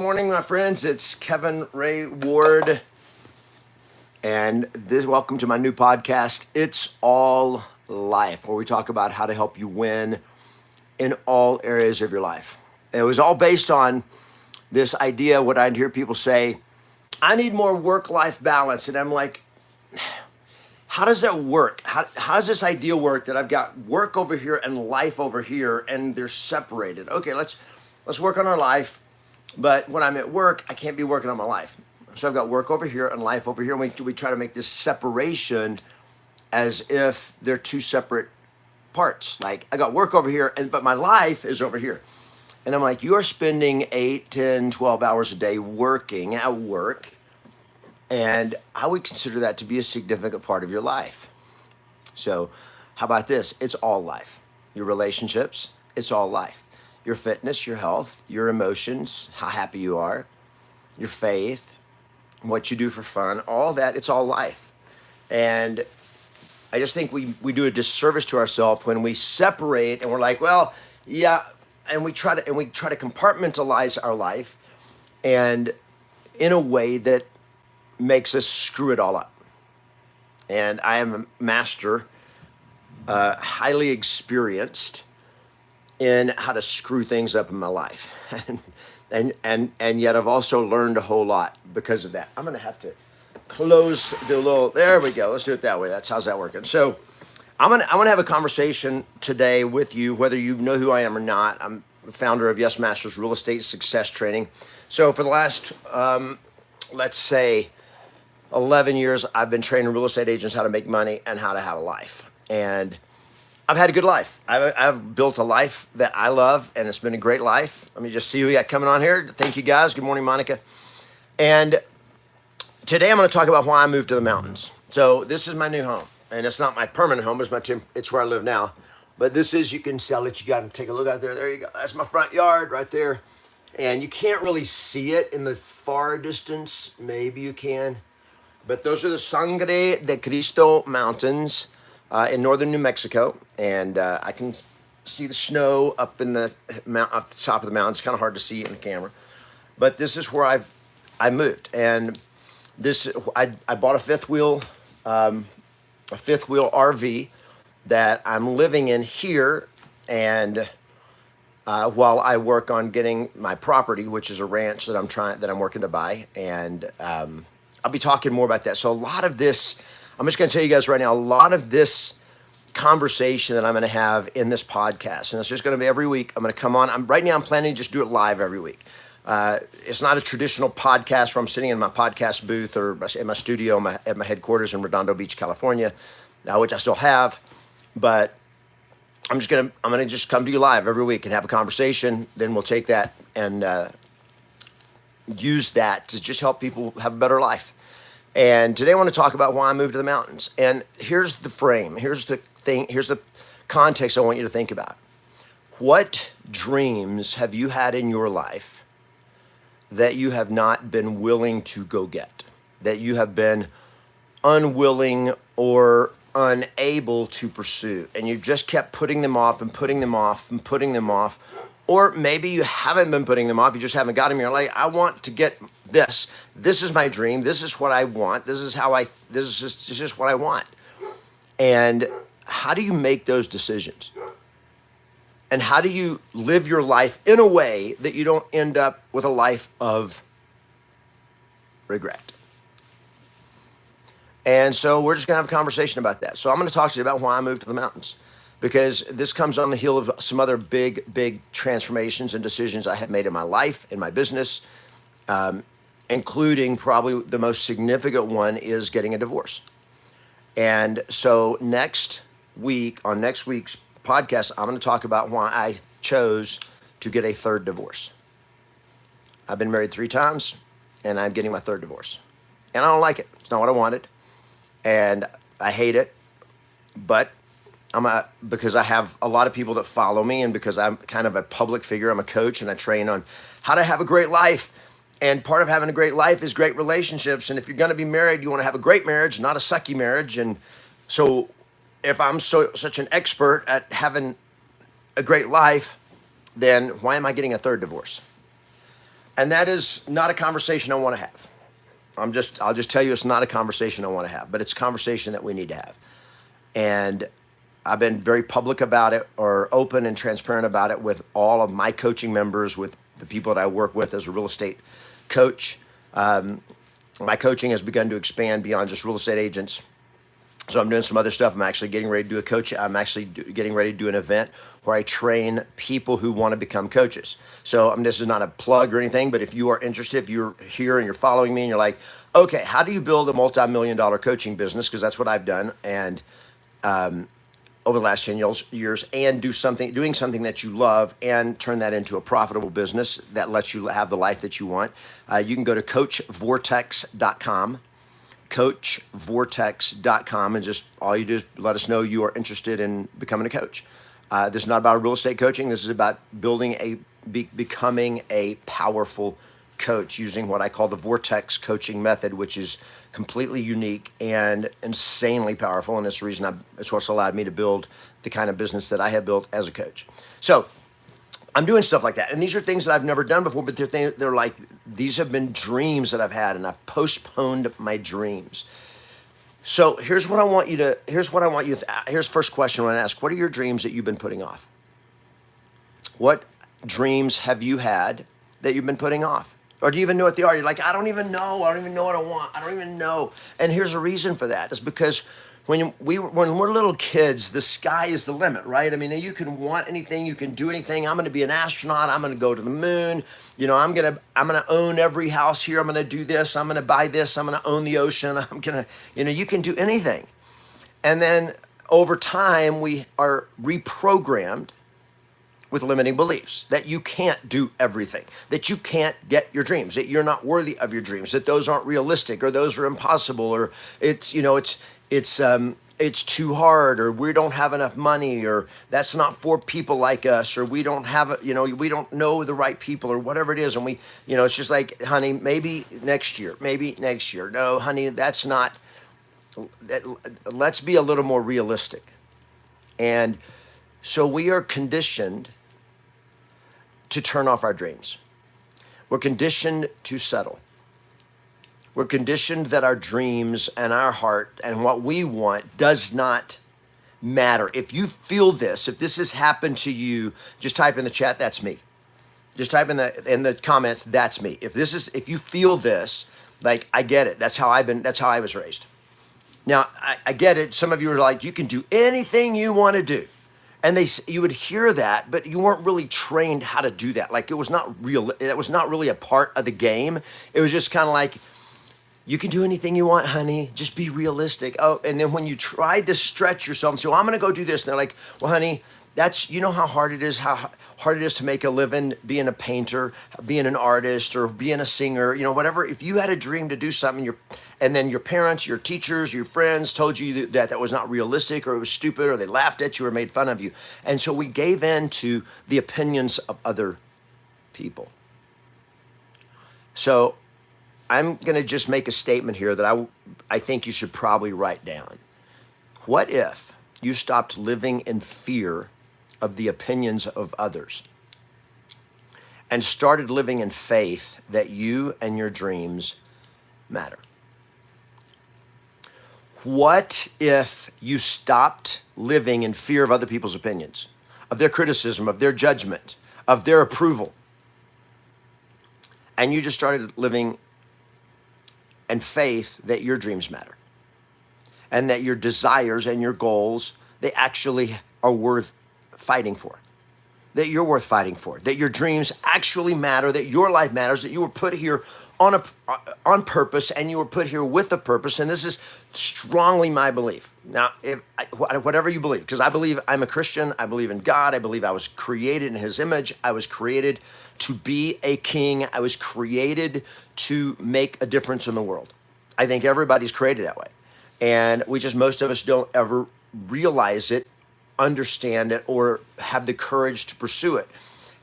Morning, my friends. It's Kevin Ray Ward, and welcome to my new podcast. It's All Life, where we talk about how to help you win in all areas of your life. It was all based on this idea. What I'd hear people say, I need more work-life balance, and I'm like, how does that work? How does this idea work that I've got work over here and life over here, and they're separated? Okay, let's work on our life. But when I'm at work, I can't be working on my life. So I've got work over here and life over here. And we try to make this separation as if they're two separate parts. Like I got work over here, but my life is over here. And I'm like, you are spending 8, 10, 12 hours a day working at work. And I would consider that to be a significant part of your life. So how about this? It's all life. Your relationships, it's all life. Your fitness, your health, your emotions, how happy you are, your faith, what you do for fun, all that, it's all life. And I just think we do a disservice to ourselves when we separate and we're like, well, yeah, and we try to compartmentalize our life and in a way that makes us screw it all up. And I am a master, highly experienced in how to screw things up in my life. and yet I've also learned a whole lot because of that. I'm gonna have to there we go. Let's do it that way. How's that working? So I'm gonna have a conversation today with you, whether you know who I am or not. I'm the founder of Yes Masters Real Estate Success Training. So for the last, let's say 11 years, I've been training real estate agents how to make money and how to have a life. And I've had a good life. I've built a life that I love, and it's been a great life. Let me just see who we got coming on here. Thank you, guys. Good morning, Monica. And today I'm going to talk about why I moved to the mountains. So this is my new home, and it's not my permanent home. It's where I live now. But this is, you can sell it. You got to take a look out there. There you go. That's my front yard right there. And you can't really see it in the far distance. Maybe you can. But those are the Sangre de Cristo Mountains in northern New Mexico, and I can see the snow up in the up the top of the mountain. It's kind of hard to see in the camera, but this is where I moved, and I bought a fifth wheel RV that I'm living in here, and while I work on getting my property, which is a ranch that I'm working to buy, and I'll be talking more about that. So a lot of this, I'm just going to tell you guys right now, a lot of this conversation that I'm going to have in this podcast, and it's just going to be every week. I'm going to come on. Right now I'm planning to just do it live every week. It's not a traditional podcast where I'm sitting in my podcast booth or in my studio at my headquarters in Redondo Beach, California, which I still have. But I'm going to just come to you live every week and have a conversation. Then we'll take that and use that to just help people have a better life. And today I want to talk about why I moved to the mountains. And here's the frame. Here's the thing. Here's the context I want you to think about. What dreams have you had in your life that you have not been willing to go get? That you have been unwilling or unable to pursue? And you just kept putting them off and putting them off and putting them off. Or maybe you haven't been putting them off. You just haven't got them. You're like, I want to get this. This is my dream. This is what I want. This is just what I want. And how do you make those decisions? And how do you live your life in a way that you don't end up with a life of regret? And so we're just going to have a conversation about that. So I'm going to talk to you about why I moved to the mountains, because this comes on the heel of some other big transformations and decisions I have made in my life, in my business, including probably the most significant one is getting a divorce. And so next week's podcast, I'm going to talk about why I chose to get a third divorce. I've been married 3 times, and I'm getting my third divorce. And I don't like it. It's not what I wanted. And I hate it. But because I have a lot of people that follow me, and because I'm kind of a public figure, I'm a coach, and I train on how to have a great life. And part of having a great life is great relationships. And if you're going to be married, you want to have a great marriage, not a sucky marriage. And so if I'm such an expert at having a great life, then why am I getting a third divorce? And that is not a conversation I want to have. I'll just tell you it's not a conversation I want to have, but it's a conversation that we need to have. And I've been very public about it, or open and transparent about it, with all of my coaching members, with the people that I work with as a real estate coach. My coaching has begun to expand beyond just real estate agents. So I'm doing some other stuff. I'm actually getting ready to do a coach. I'm actually getting ready to do an event where I train people who want to become coaches. So this is not a plug or anything, but if you are interested, if you're here and you're following me and you're like, okay, how do you build a multi-million-dollar coaching business? Because that's what I've done. And over the last 10 years, and doing something that you love and turn that into a profitable business that lets you have the life that you want. You can go to coachvortex.com, coachvortex.com, and just all you do is let us know you are interested in becoming a coach. This is not about real estate coaching. This is about becoming a powerful coach using what I call the Vortex coaching method, which is completely unique and insanely powerful. And it's the reason it's what's allowed me to build the kind of business that I have built as a coach. So I'm doing stuff like that. And these are things that I've never done before, but they're like, these have been dreams that I've had, and I've postponed my dreams. So here's the first question I want to ask. What are your dreams that you've been putting off? What dreams have you had that you've been putting off? Or do you even know what they are? You're like, I don't even know. I don't even know what I want. I don't even know. And here's a reason for that. It's because when we're little kids, the sky is the limit, right? I mean, you can want anything, you can do anything. I'm going to be an astronaut. I'm going to go to the moon. I'm going to own every house here. I'm going to do this. I'm going to buy this. I'm going to own the ocean. You can do anything. And then over time, we are reprogrammed with limiting beliefs that you can't do everything, that you can't get your dreams, that you're not worthy of your dreams, that those aren't realistic, or those are impossible, or it's too hard, or we don't have enough money, or that's not for people like us, or we don't have, we don't know the right people, or whatever it is. And it's just like, honey, maybe next year. No, honey, that's not, let's be a little more realistic. And so we are conditioned to turn off our dreams. We're conditioned to settle. We're conditioned that our dreams and our heart and what we want does not matter. If you feel this, if this has happened to you, just type in the chat, that's me. Just type in the comments, that's me. If you feel this, like, I get it. That's how I was raised. Now, I get it. Some of you are like, you can do anything you want to do. And you would hear that, but you weren't really trained how to do that. Like, it was not real. That was not really a part of the game. It was just kind of like, you can do anything you want, honey. Just be realistic. Oh, and then when you tried to stretch yourself and say, well, I'm going to go do this. And they're like, well, honey, how hard it is to make a living being a painter, being an artist, or being a singer, whatever. If you had a dream to do something, and then your parents, your teachers, your friends told you that was not realistic, or it was stupid, or they laughed at you or made fun of you. And so we gave in to the opinions of other people. So I'm going to just make a statement here that I think you should probably write down. What if you stopped living in fear of the opinions of others and started living in faith that you and your dreams matter? What if you stopped living in fear of other people's opinions, of their criticism, of their judgment, of their approval, and you just started living in faith that your dreams matter, and that your desires and your goals, they actually are worth fighting for, that you're worth fighting for, that your dreams actually matter, that your life matters, that you were put here on purpose, and you were put here with a purpose. And this is strongly my belief. Now, whatever you believe, because I believe I'm a Christian, I believe in God, I believe I was created in His image, I was created to be a king, I was created to make a difference in the world. I think everybody's created that way. And most of us don't ever realize it, understand it, or have the courage to pursue it.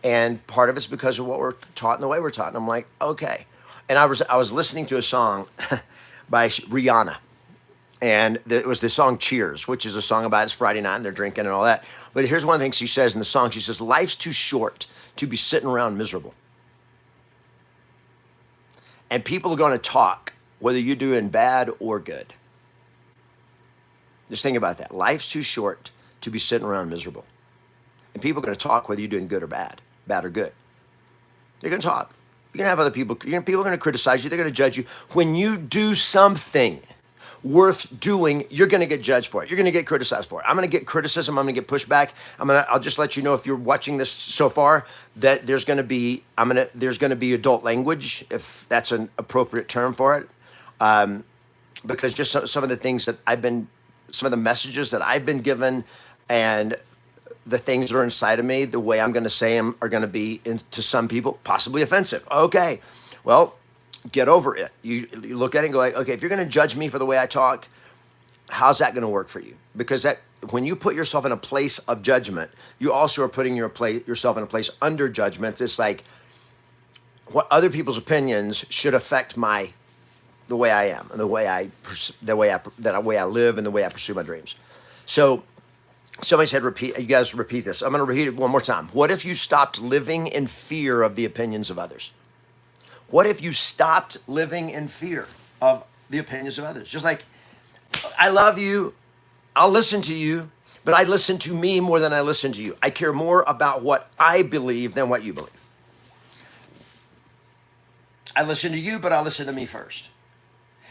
And part of it's because of what we're taught and the way we're taught. And I'm like, okay. And I was listening to a song by Rihanna. And it was the song Cheers, which is a song about it's Friday night and they're drinking and all that. But here's one of the things she says in the song. She says, life's too short to be sitting around miserable. And people are going to talk whether you're doing bad or good. Just think about that. Life's too short to be sitting around miserable. And people are going to talk whether you're doing good or bad or good. They're going to talk. You're going to have other people, people are going to criticize you. They're going to judge you. When you do something worth doing, you're going to get judged for it. You're going to get criticized for it. I'm going to get criticism. I'm going to get pushback. I'll just let you know, if you're watching this so far, that there's going to be adult language, if that's an appropriate term for it. Because just some of the things that some of the messages that I've been given, and the things that are inside of me, the way I'm going to say them are going to be, to some people, possibly offensive. Okay, well, get over it. You look at it and go like, okay, if you're going to judge me for the way I talk, how's that going to work for you? Because when you put yourself in a place of judgment, you also are putting yourself in a place under judgment. It's like what other people's opinions should affect the way I am, and the way I live, and the way I pursue my dreams. So somebody said, you guys repeat this. I'm going to repeat it one more time. What if you stopped living in fear of the opinions of others? What if you stopped living in fear of the opinions of others? Just like, I love you, I'll listen to you, but I listen to me more than I listen to you. I care more about what I believe than what you believe. I listen to you, but I'll listen to me first.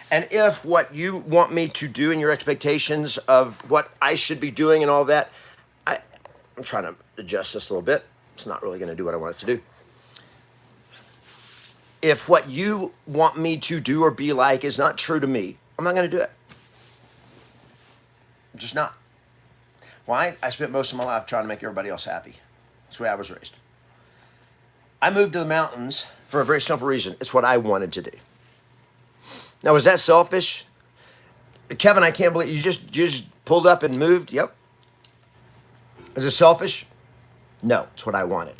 And if what you want me to do and your expectations of what I should be doing and all that, I'm trying to adjust this a little bit. It's not really going to do what I want it to do. If what you want me to do or be like is not true to me, I'm not going to do it. I'm just not. Why? I spent most of my life trying to make everybody else happy. That's the way I was raised. I moved to the mountains for a very simple reason. It's what I wanted to do. Now, was that selfish? Kevin, I can't believe you just pulled up and moved. Yep. Is it selfish? No, it's what I wanted.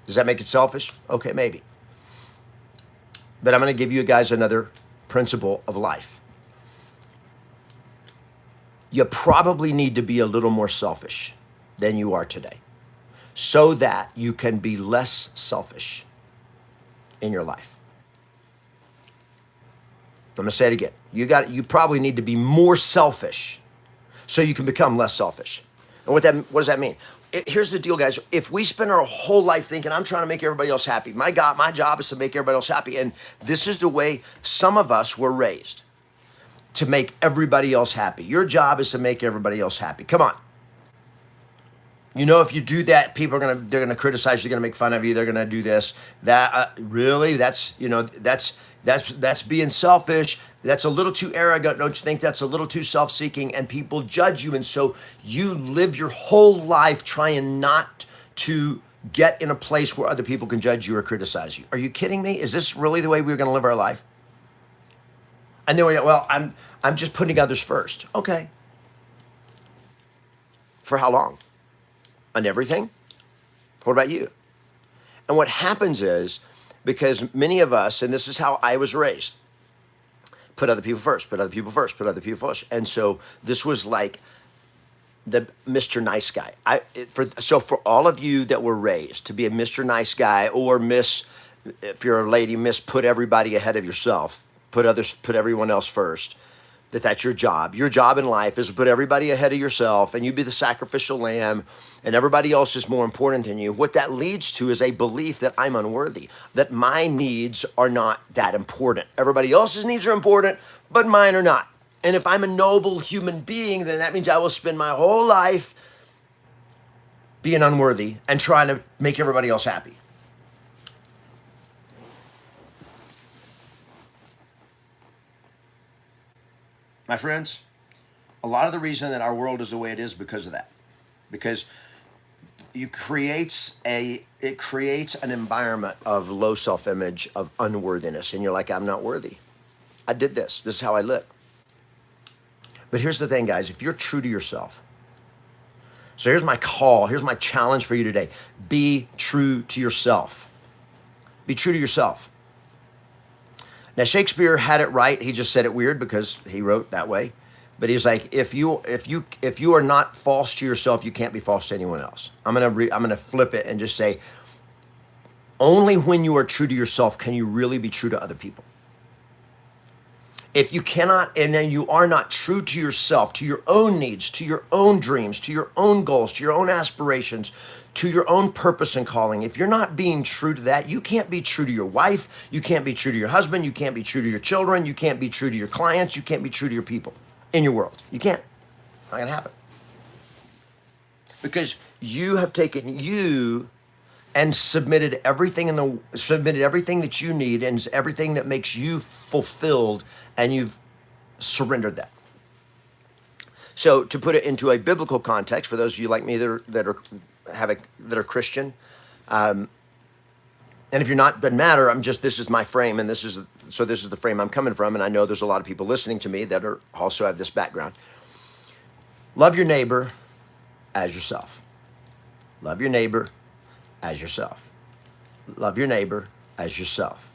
Does that make it selfish? Okay, maybe. But I'm going to give you guys another principle of life. You probably need to be a little more selfish than you are today, so that you can be less selfish in your life. I'm going to say it again. You probably need to be more selfish so you can become less selfish. And what does that mean? Here's the deal, guys. If we spend our whole life thinking, I'm trying to make everybody else happy. My job is to make everybody else happy. And this is the way some of us were raised, to make everybody else happy. Your job is to make everybody else happy. Come on. You know, if you do that, people they're going to criticize you. They're going to make fun of you. They're going to do this, that. Really? That's being selfish. That's a little too arrogant. Don't you think that's a little too self-seeking? And people judge you. And so you live your whole life trying not to get in a place where other people can judge you or criticize you. Are you kidding me? Is this really the way we're going to live our life? And then we go, well, I'm just putting others first. Okay. For how long? On everything? What about you? And what happens is, because many of us, and this is how I was raised, put other people first, put other people first, put other people first. And so this was like the Mr. Nice Guy. So for all of you that were raised to be a Mr. Nice Guy, or Miss, if you're a lady, Miss put everybody ahead of yourself, put everyone else first, that's your job. Your job in life is to put everybody ahead of yourself, and you be the sacrificial lamb, and everybody else is more important than you. What that leads to is a belief that I'm unworthy, that my needs are not that important. Everybody else's needs are important, but mine are not. And if I'm a noble human being, then that means I will spend my whole life being unworthy and trying to make everybody else happy. My friends, a lot of the reason that our world is the way it is because of that. Because it creates an environment of low self-image, of unworthiness. And you're like, I'm not worthy. I did this. This is how I live. But here's the thing, guys. If you're true to yourself, so here's my call. Here's my challenge for you today. Be true to yourself. Be true to yourself. Now, Shakespeare had it right. He just said it weird because he wrote that way. But he's like, if you are not false to yourself, you can't be false to anyone else. I'm gonna flip it and just say, Only when you are true to yourself can you really be true to other people. If you cannot, and then you are not true to yourself, to your own needs, to your own dreams, to your own goals, to your own aspirations, to your own purpose and calling, if you're not being true to that, you can't be true to your wife, you can't be true to your husband, you can't be true to your children, you can't be true to your clients, you can't be true to your people in your world. You can't. Not gonna happen. Because you have taken you and submitted everything that you need and everything that makes you fulfilled, and you've surrendered that. So to put it into a biblical context, for those of you like me that are Christian, and if you're not, doesn't matter. This is my frame, and this is the frame I'm coming from, and I know there's a lot of people listening to me that are also have this background. Love your neighbor as yourself. Love your neighbor as yourself. Love your neighbor as yourself.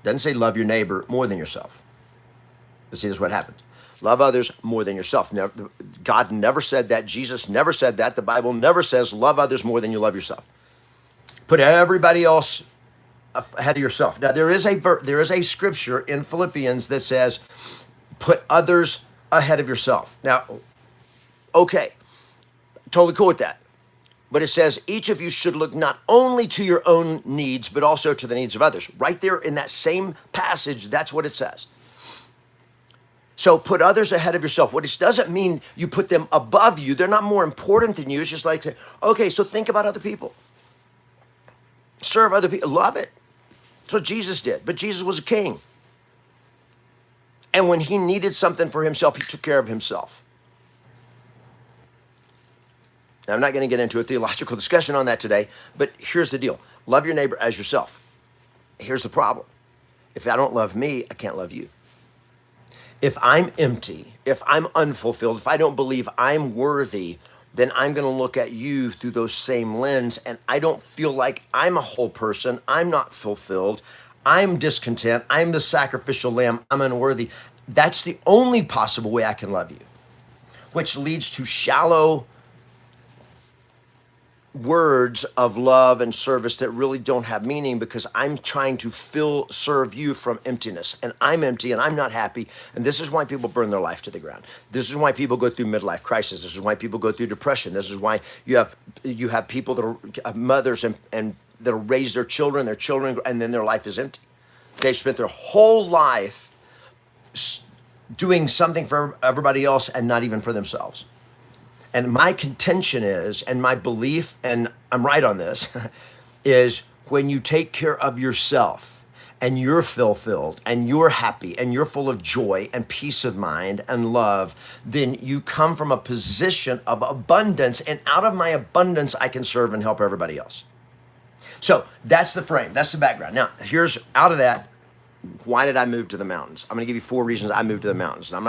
Doesn't say love your neighbor more than yourself. But see, this is what happens. Love others more than yourself. God never said that. Jesus never said that. The Bible never says love others more than you love yourself. Put everybody else ahead of yourself. Now, there is a scripture in Philippians that says put others ahead of yourself. Now, okay, totally cool with that. But it says each of you should look not only to your own needs, but also to the needs of others. Right there in that same passage, that's what it says. So put others ahead of yourself. What it doesn't mean you put them above you. They're not more important than you. It's just like, okay, so think about other people. Serve other people. Love it. That's what Jesus did. But Jesus was a king. And when he needed something for himself, he took care of himself. Now, I'm not going to get into a theological discussion on that today, but here's the deal. Love your neighbor as yourself. Here's the problem. If I don't love me, I can't love you. If I'm empty, if I'm unfulfilled, if I don't believe I'm worthy, then I'm going to look at you through those same lens, and I don't feel like I'm a whole person. I'm not fulfilled. I'm discontent. I'm the sacrificial lamb. I'm unworthy. That's the only possible way I can love you, which leads to shallow words of love and service that really don't have meaning, because I'm trying to serve you from emptiness, and I'm empty and I'm not happy. And this is why people burn their life to the ground. This is why people go through midlife crisis. This is why people go through depression. This is why you have people that are mothers and that'll raise their children, and then their life is empty. They've spent their whole life doing something for everybody else and not even for themselves. And my contention is, and my belief, and I'm right on this, is when you take care of yourself and you're fulfilled and you're happy and you're full of joy and peace of mind and love, then you come from a position of abundance, and out of my abundance, I can serve and help everybody else. So that's the frame, that's the background. Now, here's out of that, why did I move to the mountains? I'm gonna give you 4 reasons I moved to the mountains. And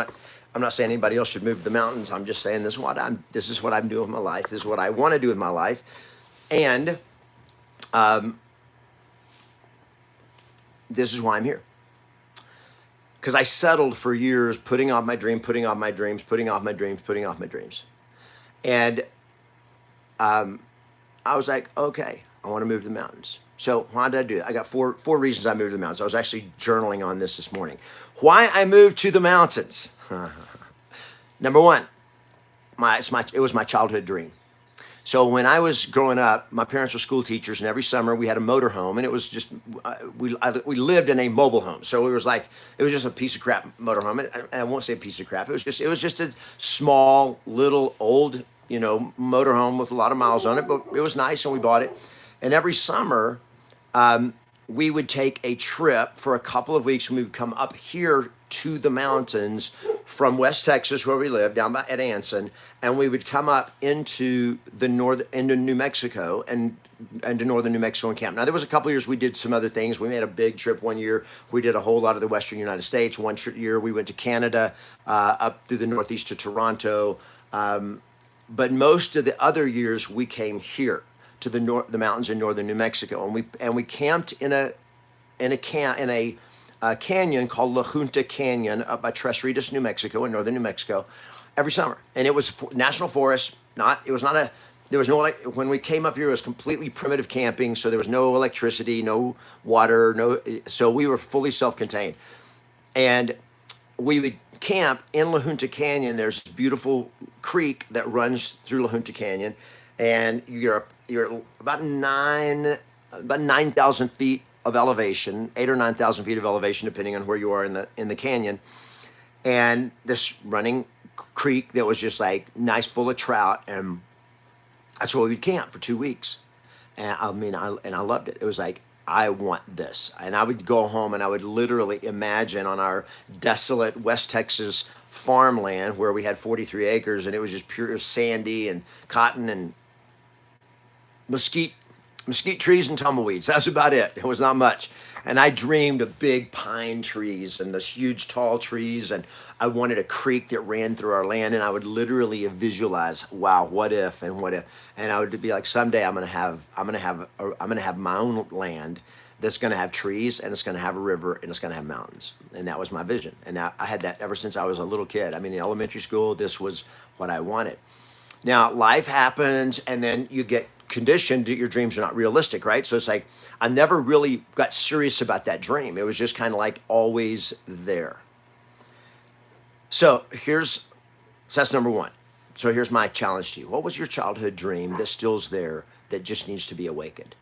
I'm not saying anybody else should move to the mountains. I'm just saying this is what I'm doing with my life. This is what I want to do with my life. And this is why I'm here. Because I settled for years putting off my dream, putting off my dreams, putting off my dreams, putting off my dreams. And I was like, okay, I want to move to the mountains. So why did I do that? I got four reasons I moved to the mountains. I was actually journaling on this morning. Why I moved to the mountains. Number one, it was my childhood dream. So when I was growing up, my parents were school teachers, and every summer we had a motor home, and it was just we lived in a mobile home. So it was just a piece of crap motor home. And I won't say a piece of crap. It was just a small, little, old, motor home with a lot of miles on it, but it was nice, and we bought it. And every summer, we would take a trip for a couple of weeks, and we would come up here to the mountains from West Texas, where we live, down at Anson, and we would come up into New Mexico and to northern New Mexico and camp. Now, there was a couple of years we did some other things. We made a big trip one year. We did a whole lot of the western United States. One year we went to Canada, up through the northeast to Toronto. But most of the other years we came here to the mountains in northern New Mexico, and we camped in a canyon called La Junta Canyon up by Tres Ritas, New Mexico, in northern New Mexico, every summer. And it was national forest. It was not There was no when we came up here. It was completely primitive camping, so there was no electricity, no water, no. So we were fully self-contained, and we would camp in La Junta Canyon. There's this beautiful creek that runs through La Junta Canyon, and you're about 9,000 feet of elevation, 8 or 9,000 feet of elevation, depending on where you are in the canyon. And this running creek that was just like nice, full of trout, and that's where we'd camp for 2 weeks. And I mean, I loved it. It was like, I want this. And I would go home and I would literally imagine on our desolate West Texas farmland where we had 43 acres and it was just pure sandy and cotton and mesquite trees and tumbleweeds. That's about it. It was not much. And I dreamed of big pine trees and this huge tall trees, and I wanted a creek that ran through our land, and I would literally visualize, wow, what if and what if, and I would be like, someday I'm gonna have my own land that's gonna have trees and it's gonna have a river and it's gonna have mountains, and that was my vision. And I had that ever since I was a little kid. I mean, in elementary school, this was what I wanted. Now, life happens, and then you get conditioned that your dreams are not realistic, right? So it's like, I never really got serious about that dream. It was just kind of like always there. So that's number one. So here's my challenge to you. What was your childhood dream that still's there that just needs to be awakened?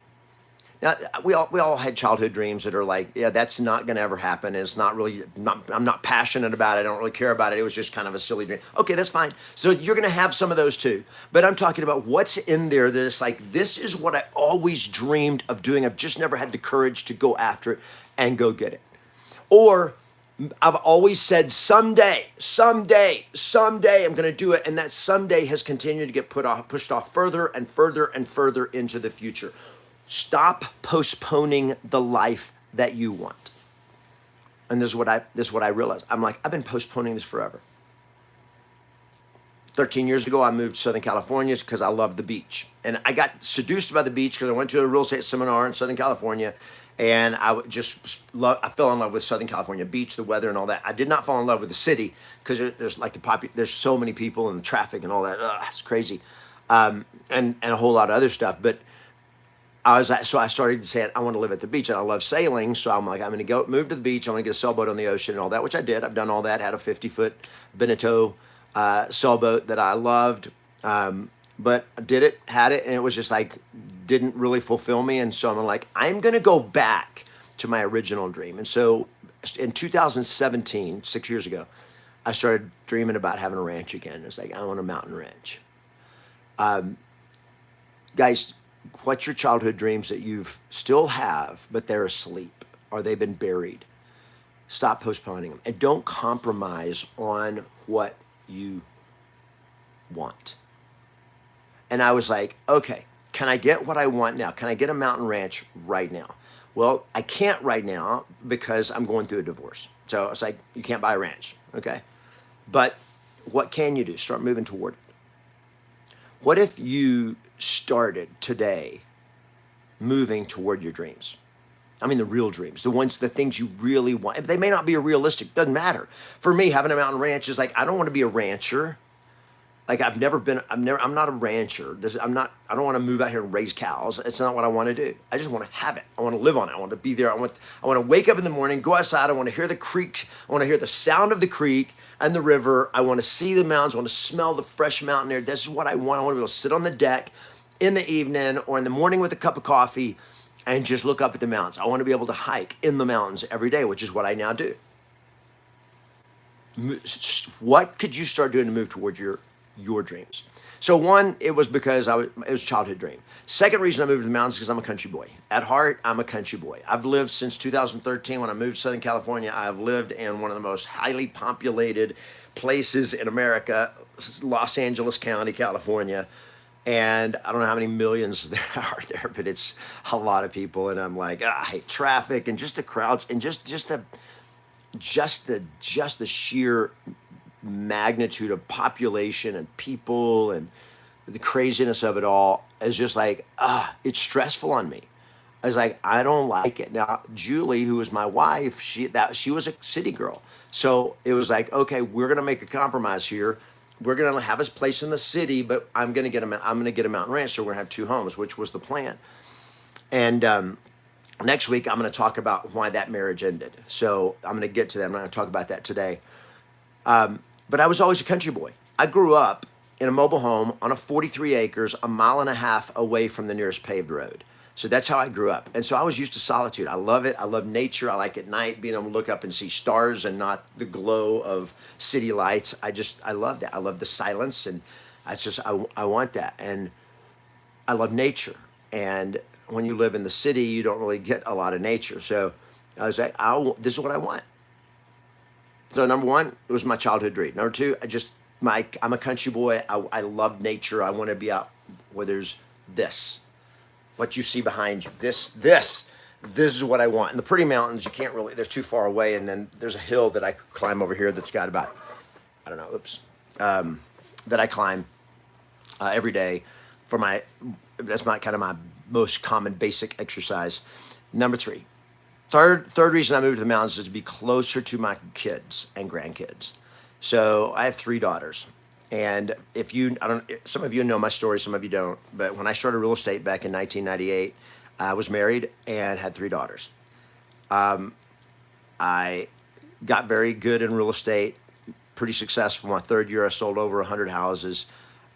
Now, we all had childhood dreams that are like, yeah, that's not going to ever happen. And it's not really, I'm not passionate about it. I don't really care about it. It was just kind of a silly dream. Okay, that's fine. So you're going to have some of those too. But I'm talking about what's in there that is like, this is what I always dreamed of doing. I've just never had the courage to go after it and go get it. Or I've always said someday I'm going to do it. And that someday has continued to get pushed off further and further and further into the future. Stop postponing the life that you want. And this is what I realized. I'm like, I've been postponing this forever. 13 years ago, I moved to Southern California because I love the beach. And I got seduced by the beach because I went to a real estate seminar in Southern California. And I fell in love with Southern California beach, the weather and all that. I did not fall in love with the city because there's like there's so many people and the traffic and all that. It's crazy. And a whole lot of other stuff. But so I started saying, I want to live at the beach, and I love sailing. So I'm like, I'm going to move to the beach. I'm going to get a sailboat on the ocean and all that, which I did. I've done all that. Had a 50-foot Beneteau sailboat that I loved. But I did it, had it, and it was just like, didn't really fulfill me. And so I'm like, I'm going to go back to my original dream. And so in 2017, 6 years ago, I started dreaming about having a ranch again. It's like, I want a mountain ranch. Guys, what's your childhood dreams that you still have, but they're asleep or they've been buried? Stop postponing them, and don't compromise on what you want. And I was like, okay, can I get what I want now? Can I get a mountain ranch right now? Well, I can't right now because I'm going through a divorce. So it's like, you can't buy a ranch, okay? But what can you do? Start moving toward it. What if you started today moving toward your dreams? I mean, the real dreams, the things you really want. They may not be realistic, doesn't matter. For me, having a mountain ranch is like, I don't want to be a rancher. Like I'm not a rancher. I don't want to move out here and raise cows. It's not what I want to do. I just want to have it. I want to live on it. I want to be there. I want to wake up in the morning, go outside. I want to hear the creek. I want to hear the sound of the creek and the river. I want to see the mountains. I want to smell the fresh mountain air. This is what I want. I want to be able to sit on the deck in the evening or in the morning with a cup of coffee and just look up at the mountains. I want to be able to hike in the mountains every day, which is what I now do. What could you start doing to move toward your dreams? So one, it was because it was a childhood dream. Second reason I moved to the mountains is because I'm a country boy. At heart, I'm a country boy. I've lived since 2013 when I moved to Southern California. I've lived in one of the most highly populated places in America, Los Angeles County, California. And I don't know how many millions there are there, but it's a lot of people. And I'm like, I hate traffic and just the crowds and just the sheer magnitude of population and people and the craziness of it all is just like, it's stressful on me. I was like, I don't like it. Now, Julie, who was my wife, she was a city girl. So it was like, okay, we're going to make a compromise here. we're going to have a place in the city, but I'm going to get a mountain ranch. So we're going to have two homes, which was the plan. And next week, I'm going to talk about why that marriage ended. So I'm going to get to that. I'm not going to talk about that today. But I was always a country boy. I grew up in a mobile home on a 43 acres, a mile and a half away from the nearest paved road. So that's how I grew up. And so I was used to solitude. I love it. I love nature. I like at night being able to look up and see stars and not the glow of city lights. I love that. I love the silence. And I want that. And I love nature. And when you live in the city, you don't really get a lot of nature. So I was like, this is what I want. So number one, it was my childhood dream. Number two, I'm a country boy. I love nature. I want to be out where there's this, what you see behind you. This is what I want. And the pretty mountains, you can't really, they're too far away. And then there's a hill that I climb over here that's got about, I don't know, that I climb every day that's my kind of my most common basic exercise. Number three, third reason I moved to the mountains is to be closer to my kids and grandkids. So I have three daughters. And some of you know my story, some of you don't. But when I started real estate back in 1998, I was married and had three daughters. I got very good in real estate, pretty successful. My third year, I sold over 100 houses.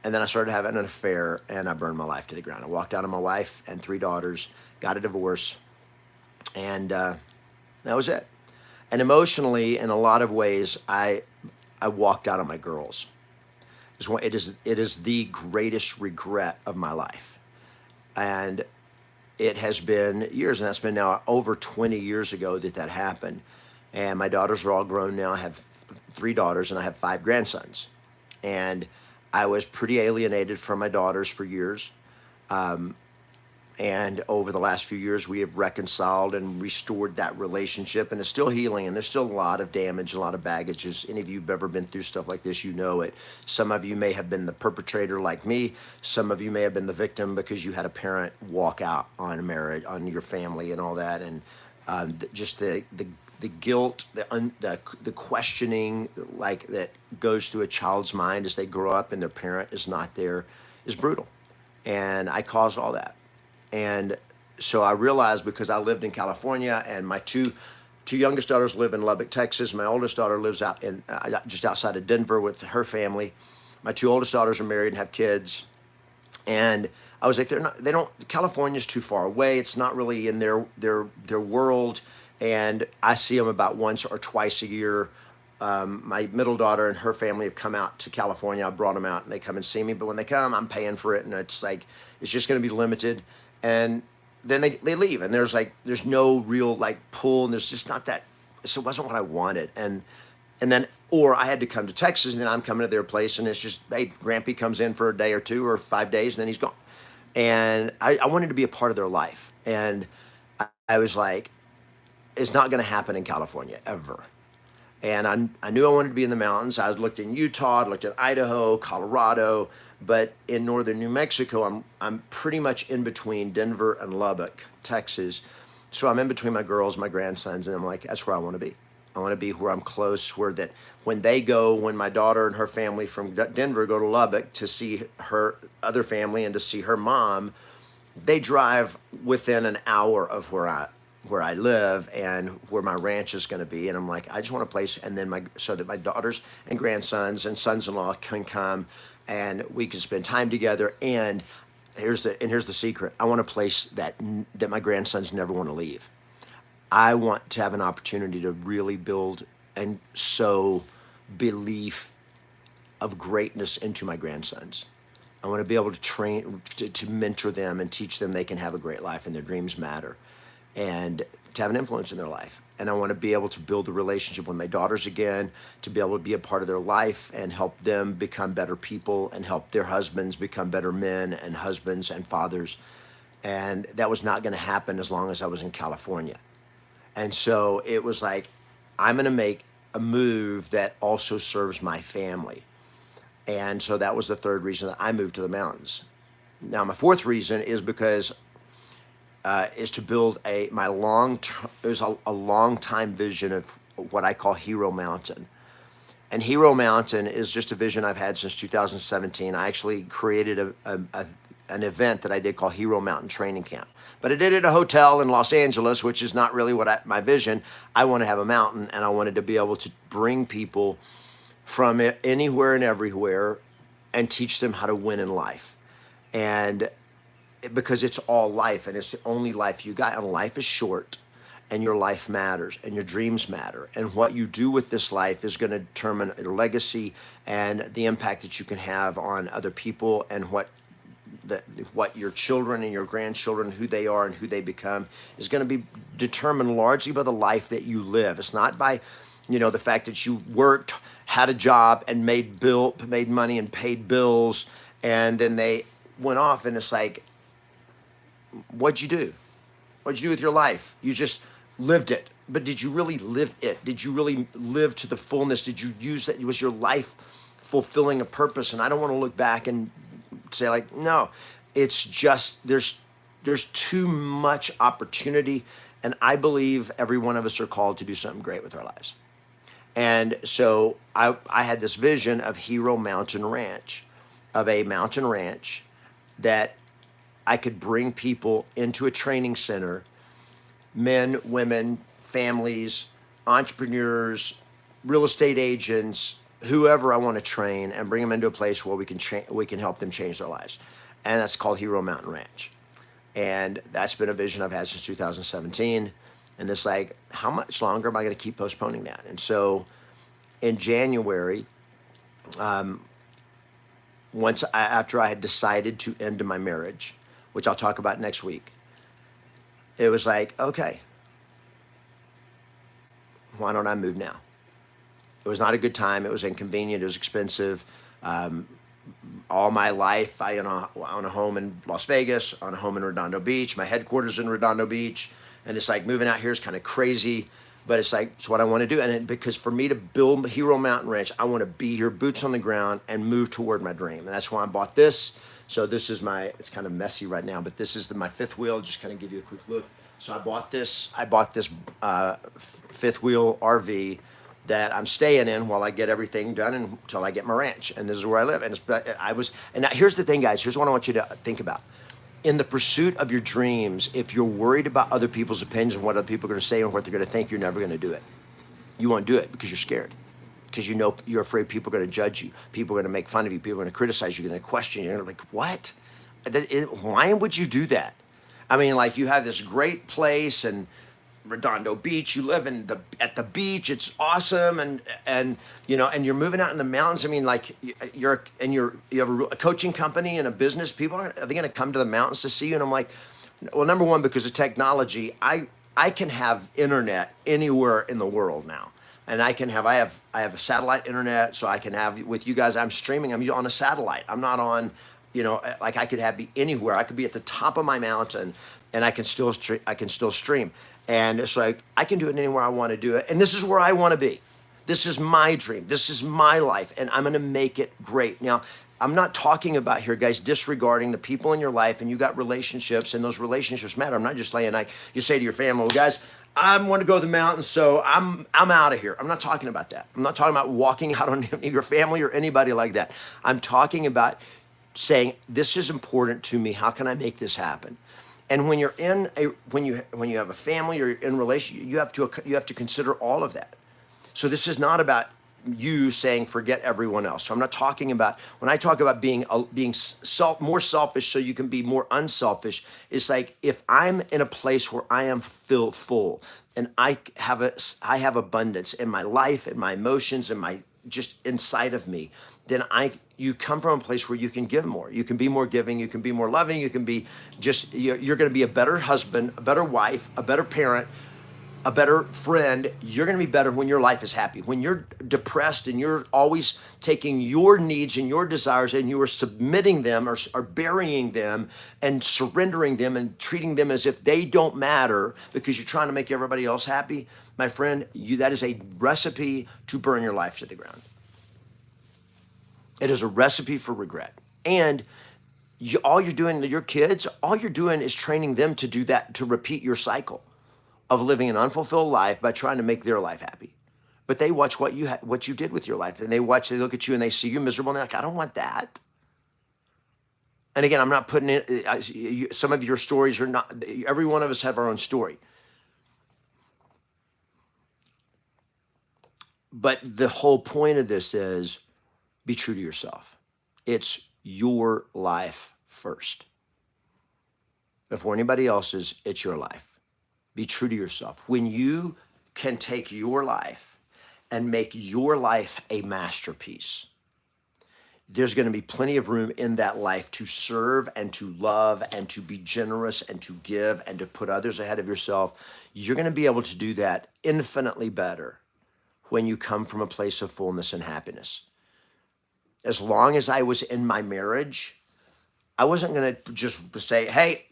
And then I started having an affair and I burned my life to the ground. I walked out on my wife and three daughters, got a divorce, and that was it. And emotionally, in a lot of ways, I walked out on my girls. It is the greatest regret of my life. And it has been years, and that's been now over 20 years ago that happened. And my daughters are all grown now. I have three daughters and I have five grandsons. And I was pretty alienated from my daughters for years. And over the last few years, we have reconciled and restored that relationship, and it's still healing, and there's still a lot of damage, a lot of baggage. Any of you who've ever been through stuff like this, you know it. Some of you may have been the perpetrator like me. Some of you may have been the victim because you had a parent walk out on a marriage, on your family and all that. And just the guilt, the questioning like that goes through a child's mind as they grow up and their parent is not there is brutal. And I caused all that. And so I realized, because I lived in California and my two youngest daughters live in Lubbock, Texas. My oldest daughter lives out in just outside of Denver with her family. My two oldest daughters are married and have kids. And I was like, California's too far away. It's not really in their world. And I see them about once or twice a year. My middle daughter and her family have come out to California. I brought them out and they come and see me. But when they come, I'm paying for it. And it's like, it's just going to be limited. And then they leave. And there's no real like pull. And there's just not that. So it wasn't what I wanted. And then, or I had to come to Texas and then I'm coming to their place. And it's just, hey, Grampy comes in for a day or two or 5 days and then he's gone. And I wanted to be a part of their life. And I was like, it's not going to happen in California ever. And I knew I wanted to be in the mountains. I looked in Utah, I looked at Idaho, Colorado, but in northern New Mexico, I'm pretty much in between Denver and Lubbock, Texas. So I'm in between my girls, my grandsons, and I'm like, that's where I want to be. I want to be where I'm close, when my daughter and her family from Denver go to Lubbock to see her other family and to see her mom, they drive within an hour of where I live and where my ranch is going to be. And I'm like, I just want a place. And then so that my daughters and grandsons and sons-in-law can come and we can spend time together. And here's the secret. I want a place that my grandsons never want to leave. I want to have an opportunity to really build and sow belief of greatness into my grandsons. I want to be able to train, to mentor them and teach them they can have a great life and their dreams matter, and to have an influence in their life. And I want to be able to build a relationship with my daughters again, to be able to be a part of their life and help them become better people and help their husbands become better men and husbands and fathers. And that was not going to happen as long as I was in California. And so it was like, I'm going to make a move that also serves my family. And so that was the third reason that I moved to the mountains. Now, my fourth reason is because is to build a long time vision of what I call Hero Mountain. And Hero Mountain is just a vision I've had since 2017. I actually created an event that I did called Hero Mountain Training Camp. But I did it at a hotel in Los Angeles, which is not really my vision. I want to have a mountain, and I wanted to be able to bring people from anywhere and everywhere and teach them how to win in life. And because it's all life, and it's the only life you got, and life is short, and your life matters, and your dreams matter, and what you do with this life is going to determine your legacy and the impact that you can have on other people, and what your children and your grandchildren, who they are and who they become, is going to be determined largely by the life that you live. It's not by, the fact that you worked, had a job, and made money and paid bills, and then they went off, and it's like, what'd you do? What'd you do with your life? You just lived it. But did you really live it? Did you really live to the fullness? Did you use that? Was your life fulfilling a purpose? And I don't want to look back and say like, no, it's just, there's too much opportunity. And I believe every one of us are called to do something great with our lives. And so I had this vision of Hero Mountain Ranch, of a mountain ranch that I could bring people into a training center, men, women, families, entrepreneurs, real estate agents, whoever I want to train, and bring them into a place where we can help them change their lives. And that's called Hero Mountain Ranch. And that's been a vision I've had since 2017. And it's like, how much longer am I going to keep postponing that? And so in January, after I had decided to end my marriage, which I'll talk about next week, it was like, okay, why don't I move now? It was not a good time. It was inconvenient. It was expensive. All my life, I own a home in Las Vegas, on a home in Redondo Beach. My headquarters in Redondo Beach. And it's like, moving out here is kind of crazy, but it's like, it's what I want to do. And because for me to build Hero Mountain Ranch, I want to be here, boots on the ground, and move toward my dream. And that's why I bought this. So this is it's kind of messy right now, but this is my fifth wheel. Just kind of give you a quick look. So I bought this fifth wheel RV that I'm staying in while I get everything done until I get my ranch. And this is where I live. And now here's the thing, guys. Here's what I want you to think about. In the pursuit of your dreams, if you're worried about other people's opinions and what other people are going to say and what they're going to think, you're never going to do it. You won't do it because you're scared. Because you're afraid people are going to judge you. People are going to make fun of you. People are going to criticize you. You're going to question you. You're like, what? Why would you do that? I mean, like, you have this great place in Redondo Beach. You live at the beach. It's awesome, and you're moving out in the mountains. I mean, like, you have a coaching company and a business. People are they going to come to the mountains to see you? And I'm like, well, number one, because of technology, I can have internet anywhere in the world now. And I have a satellite internet, so I can have with you guys. I'm streaming. I'm on a satellite. I'm not on, like, I could be anywhere. I could be at the top of my mountain, and I can still stream. And it's like, I can do it anywhere I want to do it. And this is where I want to be. This is my dream. This is my life, and I'm going to make it great. Now, I'm not talking about here, guys, disregarding the people in your life, and you got relationships, and those relationships matter. I'm not just saying, like, you say to your family, well, guys, I want to go to the mountains, so I'm out of here. I'm not talking about that. I'm not talking about walking out on your family or anybody like that. I'm talking about saying, this is important to me. How can I make this happen? And when you're when you have a family or in a relationship, you have to consider all of that. So this is not about you saying forget everyone else. So I'm not talking about, when I talk about being more selfish so you can be more unselfish, it's like, if I'm in a place where I am filled full and I have abundance in my life, in my emotions, and my just inside of me, then you come from a place where you can give more. You can be more giving. You can be more loving. You can be you're going to be a better husband, a better wife, a better parent, a better friend. You're going to be better when your life is happy. When you're depressed and you're always taking your needs and your desires and you are submitting them or burying them and surrendering them and treating them as if they don't matter because you're trying to make everybody else happy, my friend, that is a recipe to burn your life to the ground. It is a recipe for regret. And all you're doing to your kids, all you're doing is training them to do that, to repeat your cycle of living an unfulfilled life by trying to make their life happy. but they watch what you did with your life, and they look at you and they see you miserable, and they're like, I don't want that. And again, I'm not putting in some of your stories are not. Every one of us have our own story, but the whole point of this is be true to yourself. It's your life first. Before anybody else's, it's your life. Be true to yourself. When you can take your life and make your life a masterpiece, there's going to be plenty of room in that life to serve and to love and to be generous and to give and to put others ahead of yourself. You're going to be able to do that infinitely better when you come from a place of fullness and happiness. As long as I was in my marriage, I wasn't going to just say, hey,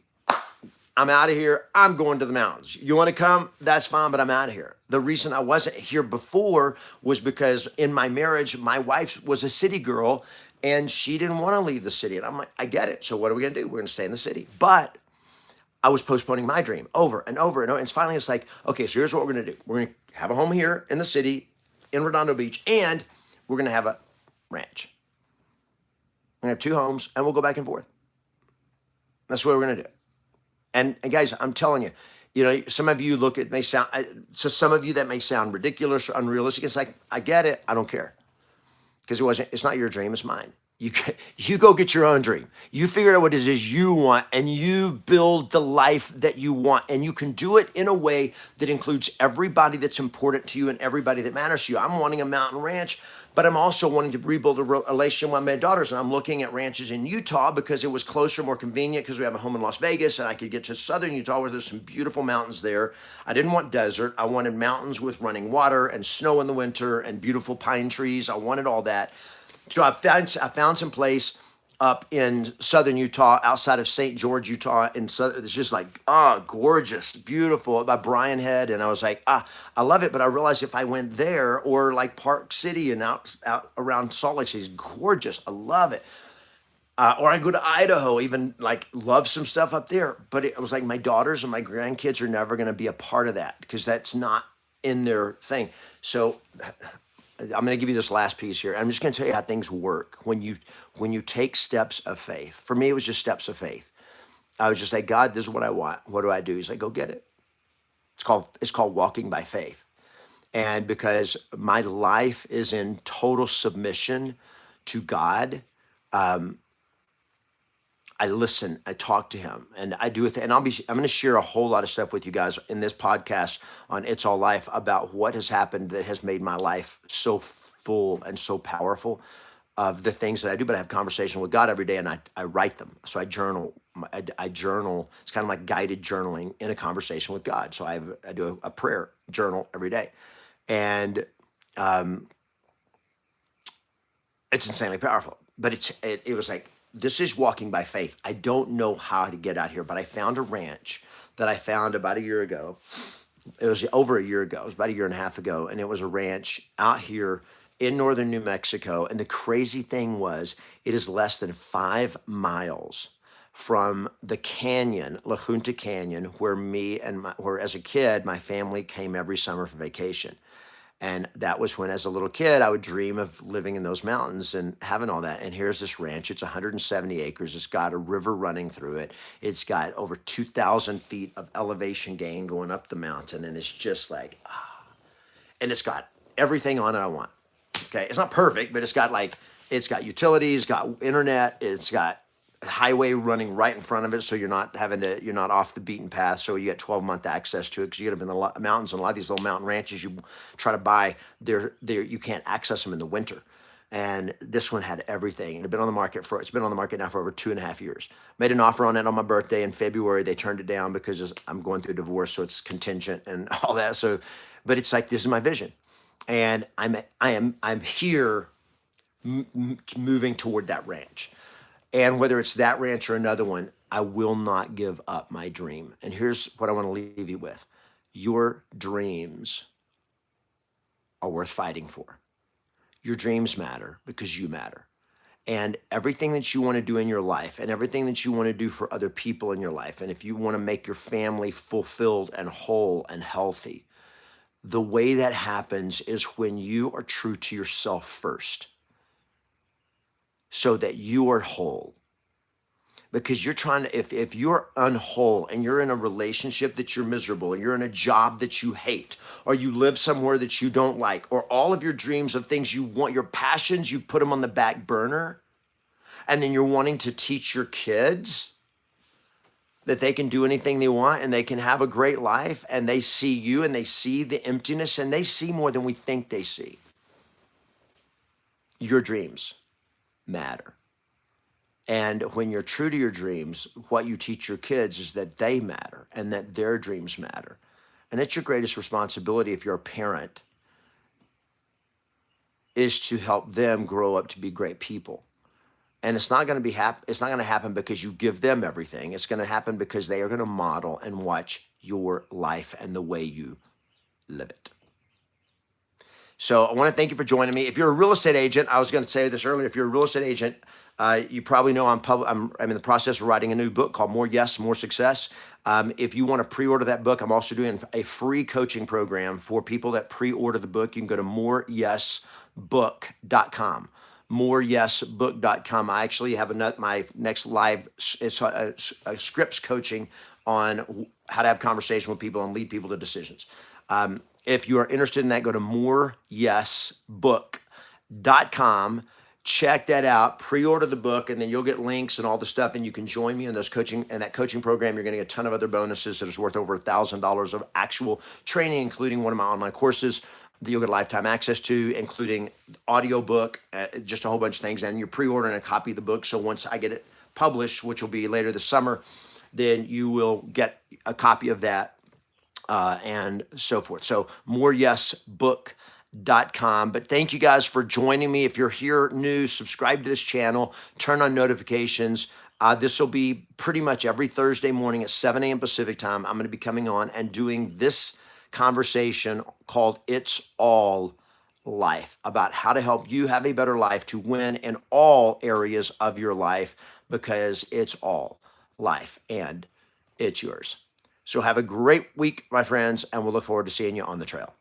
I'm out of here. I'm going to the mountains. You want to come? That's fine, but I'm out of here. The reason I wasn't here before was because in my marriage, my wife was a city girl and she didn't want to leave the city. And I'm like, I get it. So what are we going to do? We're going to stay in the city. But I was postponing my dream over and over and over. And finally, it's like, okay, so here's what we're going to do. We're going to have a home here in the city, in Redondo Beach, and we're going to have a ranch. We're going to have 2 homes, and we'll go back and forth. That's what we're going to do. And guys, I'm telling you, some of you so some of you that may sound ridiculous or unrealistic. It's like, I get it. I don't care. Because it's not your dream, it's mine. You go get your own dream. You figure out what it is you want, and you build the life that you want. And you can do it in a way that includes everybody that's important to you and everybody that matters to you. I'm wanting a mountain ranch, but I'm also wanting to rebuild a relationship with my daughters. And I'm looking at ranches in Utah because it was closer, more convenient, because we have a home in Las Vegas, and I could get to southern Utah where there's some beautiful mountains there. I didn't want desert. I wanted mountains with running water and snow in the winter and beautiful pine trees. I wanted all that. So I found some place up in southern Utah, outside of St. George, Utah, and it's just like, gorgeous, beautiful, by Bryan Head. And I was like, I love it. But I realized if I went there, or like Park City and out around Salt Lake City, it's gorgeous. I love it. Or I go to Idaho, even like love some stuff up there. But it was like my daughters and my grandkids are never going to be a part of that because that's not in their thing. So I'm going to give you this last piece here. I'm just going to tell you how things work when you take steps of faith. For me, it was just steps of faith. I was just like, God, this is what I want. What do I do? He's like, go get it. It's called walking by faith. And because my life is in total submission to God, I listen, I talk to him, and I do it. And I'm going to share a whole lot of stuff with you guys in this podcast on It's All Life about what has happened that has made my life so full and so powerful of the things that I do. But I have conversation with God every day, and I write them. So I journal. I journal. It's kind of like guided journaling in a conversation with God. So I do a prayer journal every day, and it's insanely powerful. But it was like, this is walking by faith. I don't know how to get out here, but I found a ranch that I found about a year ago. It was over a year ago. It was about a year and a half ago. And it was a ranch out here in northern New Mexico. And the crazy thing was, it is less than 5 miles from the canyon, La Junta Canyon, where as a kid, my family came every summer for vacation. And that was when, as a little kid, I would dream of living in those mountains and having all that. And here's this ranch. It's 170 acres. It's got a river running through it. It's got over 2,000 feet of elevation gain going up the mountain. And it's just like, and it's got everything on it I want. Okay. It's not perfect, but it's got utilities, got internet. It's got a highway running right in front of it. So you're not off the beaten path. So you get 12-month access to it, because you get up in the mountains, and a lot of these little mountain ranches you try to buy, you can't access them in the winter. And this one had everything. And it's been on the market now for over 2.5 years. Made an offer on it on my birthday in February. They turned it down because I'm going through a divorce. So it's contingent and all that. So, but it's like, this is my vision. And I'm here moving toward that ranch. And whether it's that ranch or another one, I will not give up my dream. And here's what I want to leave you with. Your dreams are worth fighting for. Your dreams matter because you matter. And everything that you want to do in your life, and everything that you want to do for other people in your life, and if you want to make your family fulfilled and whole and healthy, The way that happens is when you are true to yourself first, so that you are whole. Because you're trying to, if you're unwhole and you're in a relationship that you're miserable, and you're in a job that you hate, or you live somewhere that you don't like, or all of your dreams of things you want, your passions, you put them on the back burner, and then you're wanting to teach your kids that they can do anything they want and they can have a great life, and they see you and they see the emptiness, and they see more than we think they see. Your dreams matter. And when you're true to your dreams, what you teach your kids is that they matter and that their dreams matter. And it's your greatest responsibility if you're a parent, is to help them grow up to be great people. And it's not going to be it's not going to happen because you give them everything. It's going to happen because they are going to model and watch your life and the way you live it. So I want to thank you for joining me. If you're a real estate agent, I was going to say this earlier, if you're a real estate agent, you probably know I'm in the process of writing a new book called More Yes, More Success. If you want to pre-order that book, I'm also doing a free coaching program for people that pre-order the book. You can go to moreyesbook.com. moreyesbook.com. I actually have my next live, it's a scripts coaching on how to have conversation with people and lead people to decisions. If you are interested in that, go to moreyesbook.com. Check that out, pre-order the book, and then you'll get links and all the stuff, and you can join me in that coaching program. You're going to get a ton of other bonuses that is worth over $1,000 of actual training, including one of my online courses that you'll get lifetime access to, including audiobook, just a whole bunch of things. And you're pre-ordering a copy of the book, so once I get it published, which will be later this summer, then you will get a copy of that, and so forth. So moreyesbook.com. But thank you guys for joining me. If you're here new, subscribe to this channel, turn on notifications. This will be pretty much every Thursday morning at 7 a.m. Pacific time. I'm going to be coming on and doing this conversation called It's All Life, about how to help you have a better life, to win in all areas of your life, because it's all life and it's yours. So have a great week, my friends, and we'll look forward to seeing you on the trail.